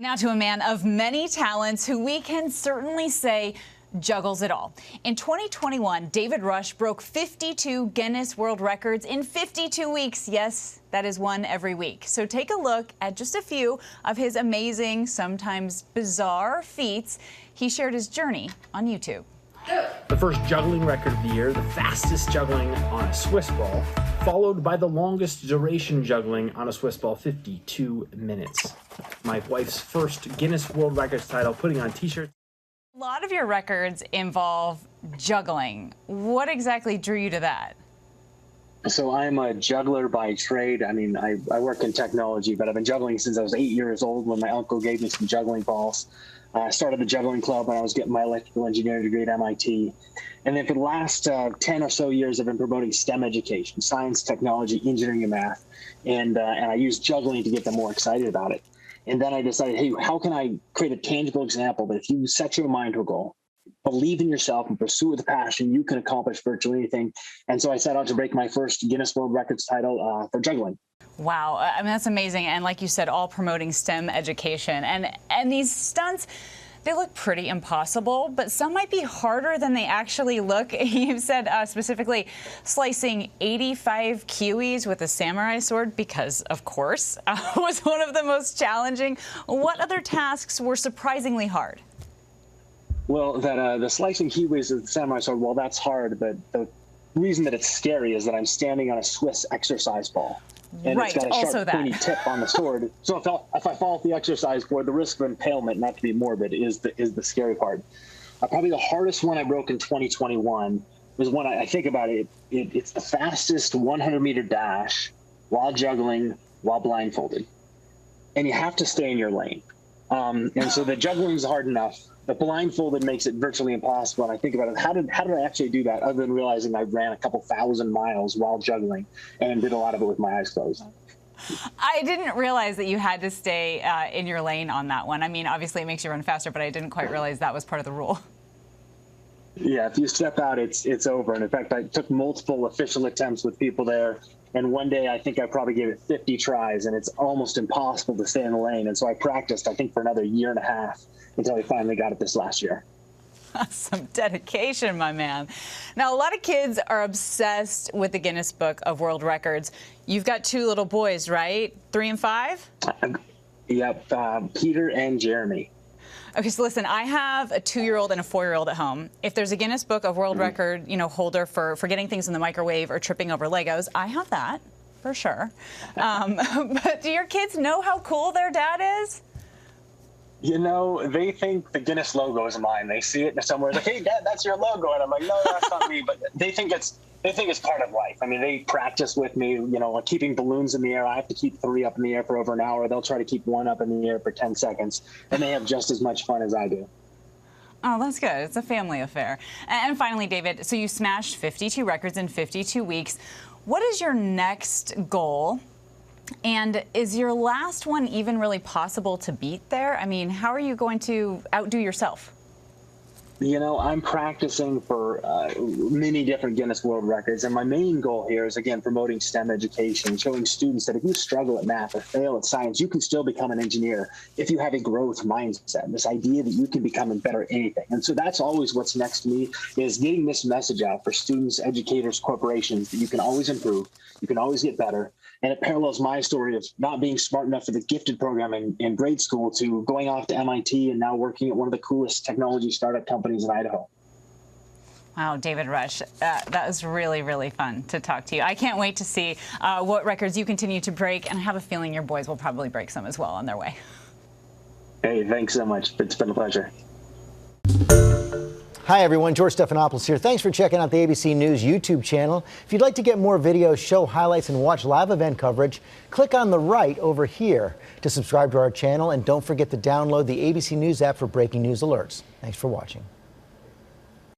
Now to a man of many talents who we can certainly say juggles it all. In 2021, David Rush broke 52 Guinness World Records in 52 weeks. Yes, that is one every week. So take a look at just a few of his amazing, sometimes bizarre feats. He shared his journey on YouTube. The first juggling record of the year, the fastest juggling on a Swiss ball, followed by the longest duration juggling on a Swiss ball, 52 minutes. My wife's first Guinness World Records title, putting on t-shirts. A lot of your records involve juggling. What exactly drew you to that? So I'm a juggler by trade. I mean, I work in technology, but I've been juggling since I was 8 years old when my uncle gave me some juggling balls. I started the juggling club when I was getting my electrical engineering degree at MIT. And then for the last 10 or so years, I've been promoting STEM education, science, technology, engineering, and math. And I use juggling to get them more excited about it. And then I decided, hey, how can I create a tangible example that if you set your mind to a goal, believe in yourself and pursue it with a passion, you can accomplish virtually anything. And so I set out to break my first Guinness World Records title for juggling. Wow, I mean, that's amazing. And like you said, all promoting STEM education. And these stunts, they look pretty impossible, but some might be harder than they actually look. You've said specifically slicing 85 kiwis with a samurai sword, because of course, was one of the most challenging. What other tasks were surprisingly hard? Well, the slicing kiwis with the samurai sword, well, that's hard, but the reason that it's scary is that I'm standing on a Swiss exercise ball. And right, it's got a sharp, pointy tip on the sword. So if I fall off the exercise board, the risk of impalement, not to be morbid, is the scary part. Probably the hardest one I broke in 2021 was one I think about it. It's the fastest 100-meter dash while juggling, while blindfolded, and you have to stay in your lane. And so the juggling is hard enough. The blindfolded makes it virtually impossible. And I think about it, how did I actually do that other than realizing I ran a couple thousand miles while juggling and did a lot of it with my eyes closed? I didn't realize that you had to stay in your lane on that one. I mean, obviously it makes you run faster, but I didn't quite realize that was part of the rule. Yeah, if you step out, it's over. And in fact, I took multiple official attempts with people there. And one day, I think I probably gave it 50 tries, and it's almost impossible to stay in the lane. And so I practiced, I think, for another year and a half until I finally got it this last year. Some dedication, my man. Now, a lot of kids are obsessed with the Guinness Book of World Records. You've got two little boys, right? 3 and 5? Yep, Peter and Jeremy. Okay, so listen, I have a 2-year-old and a 4-year-old at home. If there's a Guinness Book of World Record, holder for getting things in the microwave or tripping over Legos, I have that for sure. But do your kids know how cool their dad is? They think the Guinness logo is mine. They see it somewhere, like, hey, Dad, that's your logo. And I'm like, no, that's not me. But they think it's part of life. I mean, they practice with me, keeping balloons in the air. I have to keep 3 up in the air for over an hour. They'll try to keep 1 up in the air for 10 seconds. And they have just as much fun as I do. Oh, that's good. It's a family affair. And finally, David, so you smashed 52 records in 52 weeks. What is your next goal? And is your last one even really possible to beat there? I mean, how are you going to outdo yourself? I'm practicing for many different Guinness World Records. And my main goal here is, again, promoting STEM education, showing students that if you struggle at math or fail at science, you can still become an engineer if you have a growth mindset, this idea that you can become better at anything. And so that's always what's next to me, is getting this message out for students, educators, corporations, that you can always improve, you can always get better. And it parallels my story of not being smart enough for the gifted program in grade school to going off to MIT and now working at one of the coolest technology startup companies in Idaho. Wow, David Rush, that was really, really fun to talk to you. I can't wait to see what records you continue to break, and I have a feeling your boys will probably break some as well on their way. Hey, thanks so much. It's been a pleasure. Hi everyone, George Stephanopoulos here. Thanks for checking out the ABC News YouTube channel. If you'd like to get more videos, show highlights, and watch live event coverage, click on the right over here to subscribe to our channel, and don't forget to download the ABC News app for breaking news alerts. Thanks for watching.